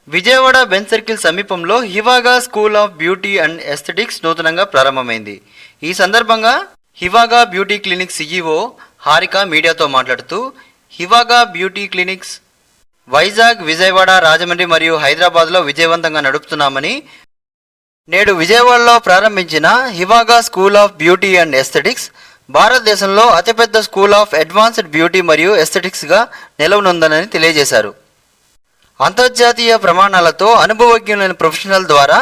Vijayawada Benz circle సమీపంలో Hivaga school of beauty and aesthetics నూతనంగా ప్రారంభమైంది. ఈ సందర్భంగా Hivaga beauty clinic CEO Harika మీడియాతో మాట్లాడుతూ, హివాగా బ్యూటీ క్లినిక్స్ వైజాగ్, విజయవాడ, రాజమండ్రి మరియు హైదరాబాద్లో విజయవంతంగా నడుపుతున్నామని, నేడు విజయవాడలో ప్రారంభించిన Hivaga school of beauty and aesthetics భారతదేశంలో అతిపెద్ద స్కూల్ ఆఫ్ అడ్వాన్స్డ్ బ్యూటీ మరియు ఎస్థెటిక్స్గా నిలవనుందని తెలియజేశారు. అంతర్జాతీయ ప్రమాణాలతో అనుభవజ్ఞులైన ప్రొఫెషనల్ ద్వారా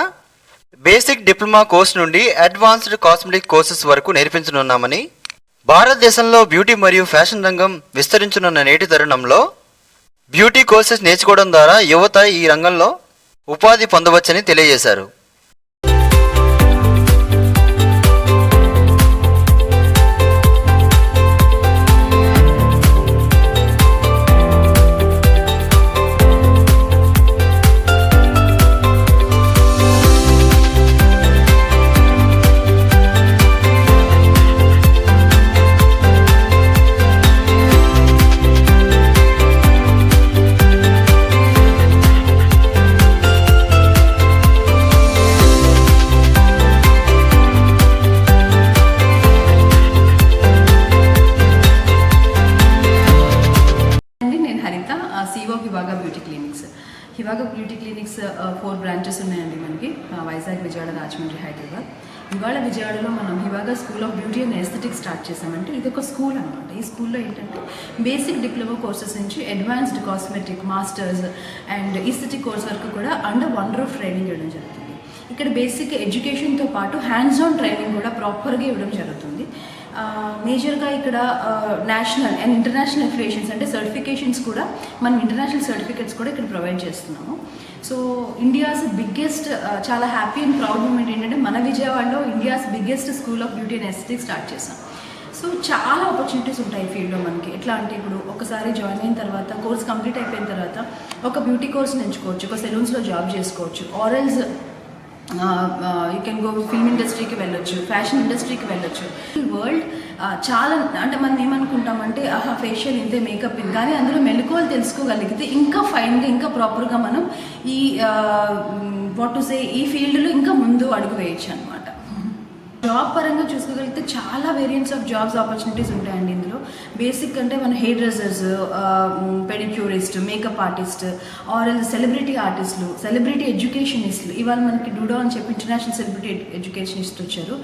బేసిక్ డిప్లొమా కోర్సు నుండి అడ్వాన్స్డ్ కాస్మెటిక్ కోర్సెస్ వరకు నేర్పించనున్నామని, భారతదేశంలో బ్యూటీ మరియు ఫ్యాషన్ రంగం విస్తరించనున్న నేటి తరుణంలో బ్యూటీ కోర్సెస్ నేర్చుకోవడం ద్వారా యువత ఈ రంగంలో ఉపాధి పొందవచ్చని తెలియజేశారు. CEO of Hivaga beauty clinics. Hivaga beauty clinics 4 branches ఉన్నాయండి మనకి, వైజాగ్, విజయవాడ, రాజమండ్రి, హైదరాబాద్. ఇవాళ విజయవాడలో మనం Hivaga school of beauty and aesthetics start చేసామంటే ఇది ఒక స్కూల్ అనమాట. ఈ స్కూల్లో ఏంటంటే బేసిక్ డిప్లొమా కోర్సెస్ నుంచి advanced cosmetic, masters and aesthetic course వరకు కూడా అండర్ వన్ రూఫ్ ట్రైనింగ్ ఇవ్వడం జరుగుతుంది. ఇక్కడ బేసిక్ ఎడ్యుకేషన్తో పాటు హ్యాండ్స్ ఆన్ ట్రైనింగ్ కూడా ప్రాపర్గా ఇవ్వడం జరుగుతుంది. మేజర్గా ఇక్కడ నేషనల్ అండ్ ఇంటర్నేషనల్ అఫిలియేషన్స్ అంటే సర్టిఫికేషన్స్ కూడా, మనం ఇంటర్నేషనల్ సర్టిఫికేట్స్ కూడా ఇక్కడ ప్రొవైడ్ చేస్తున్నాము. సో ఇండియాస్ బిగ్గెస్ట్, చాలా హ్యాపీ అండ్ ప్రౌడ్ మూమెంట్ ఏంటంటే మన విజయవాడలో India's biggest school of beauty and aesthetics start చేసాం. సో చాలా ఆపర్చునిటీస్ ఉంటాయి ఈ ఫీల్డ్లో మనకి. ఎట్లా అంటే ఇప్పుడు ఒకసారి జాయిన్ అయిన తర్వాత, కోర్స్ కంప్లీట్ అయిపోయిన తర్వాత ఒక బ్యూటీ కోర్స్ ఎంచుకోవచ్చు, ఒక సెలూన్స్లో జాబ్ చేసుకోవచ్చు, ఆరల్స్ యూ కెన్ గో ఫిల్మ్ ఇండస్ట్రీకి వెళ్ళొచ్చు, ఫ్యాషన్ ఇండస్ట్రీకి వెళ్ళొచ్చు. వరల్డ్ చాలా, అంటే మనం ఏమనుకుంటామంటే ఫేషియల్ ఇంతే, మేకప్ ఇంత, కానీ అందులో మెలకువలు తెలుసుకోగలిగితే ఇంకా ఫైన్గా, ఇంకా ప్రాపర్గా మనం ఈ వాట్ టు సే ఈ ఫీల్డ్లో ఇంకా ముందు అడుగు వేయచ్చు అనమాట. జాబ్ పరంగా చూసుకోగలిగితే చాలా వేరియంట్స్ ఆఫ్ జాబ్స్ ఆపర్చునిటీస్ ఉంటాయండి ఇందులో. బేసిక్ అంటే మన hair dressers, pedicurist, makeup artist, ఆరల్ సెలబ్రిటీ ఆర్టిస్టులు, సెలబ్రిటీ ఎడ్యుకేషనిస్టులు. ఇవాళ మనకి డూడో అని చెప్పి ఇంటర్నేషనల్ సెలబ్రిటీ ఎడ్యుకేషనిస్ట్ వచ్చారు.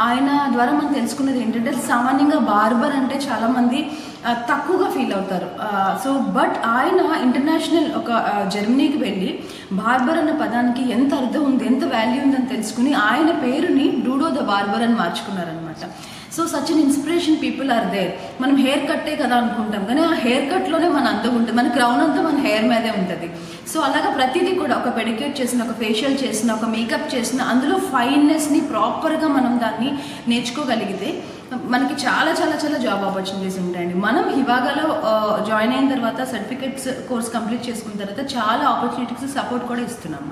ఆయన ద్వారా మనం తెలుసుకున్నది ఏంటంటే, సామాన్యంగా బార్బర్ అంటే చాలామంది తక్కువగా ఫీల్ అవుతారు. సో బట్ ఆయన ఇంటర్నేషనల్ ఒక జర్మనీకి వెళ్ళి బార్బర్ అన్న పదానికి ఎంత అర్థం ఉంది, ఎంత వాల్యూ ఉందని తెలుసుకుని ఆయన పేరుని డూడో ద బార్బర్ అని మార్చుకున్నారనమాట. So such an inspiration people are there. మనం హెయిర్ కట్టే కదా అనుకుంటాం, కానీ ఆ హెయిర్ కట్లోనే మన అందం ఉంటుంది, మన క్రౌన్ అంతా మన హెయిర్ మీదే ఉంటుంది. సో అలాగా ప్రతిదీ కూడా, ఒక పెడిక్యూర్ చేసిన, ఒక ఫేషియల్ చేసిన, ఒక మేకప్ చేసిన, అందులో ఫైన్నెస్ని ప్రాపర్గా మనం దాన్ని నేర్చుకోగలిగితే మనకి చాలా చాలా చాలా జాబ్ ఆపర్చునిటీస్ ఉంటాయండి. మనం హివాగాలో జాయిన్ అయిన తర్వాత, సర్టిఫికేట్స్ కోర్స్ కంప్లీట్ చేసుకున్న తర్వాత చాలా ఆపర్చునిటీస్, సపోర్ట్ కూడా ఇస్తున్నాం.